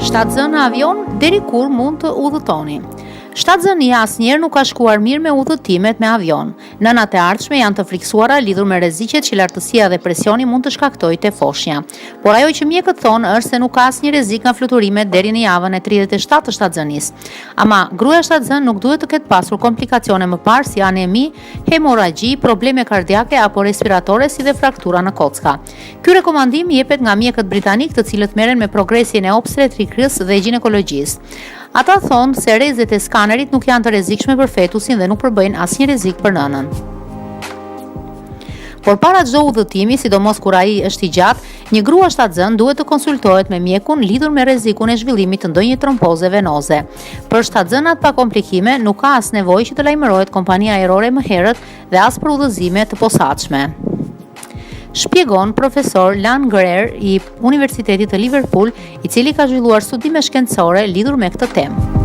Shtatzënë në avion, deri kur mund të udhëtoni. Shtatzënia asnjëherë nuk ka shkuar mirë me udhëtimet me avion. Nënat e ardhshme janë të friksuara lidhur me rreziqet që lartësia dhe presioni mund të shkaktojë te foshnja. Por ajo që mjekët thonë është se nuk ka asnjë rrezik nga fluturimet deri në javën e 37 të shtatzënisë. Ama gruaja shtatzën nuk duhet të ketë pasur komplikacione më parë si anemi, hemorragji, probleme kardiake apo respiratore si dhe fraktura në kocka. Ky rekomandim jepet nga mjekët britanik të cilët merren me progresjen e obstetrikës dhe ginekologjisë. Ata thonë se rrezet e skanerit nuk janë të rrezikshme për fetusin dhe nuk përbëjnë asnjë rrezik për nënën. Por para çdo udhëtimi, sidomos kur ai është i gjatë, një grua shtatzën duhet të konsultohet me mjekun lidhur me rrezikun e zhvillimit të ndonjë tromboze venoze. Për shtatzënat pa komplikime, nuk ka as nevojë që të lajmërohet kompania ajrore më herët dhe as për udhëzime të posaçme. Shpjegon profesor Lan Greer i Universitetit të Liverpool, i cili ka zhvilluar studime shkencore lidhur me këtë temë.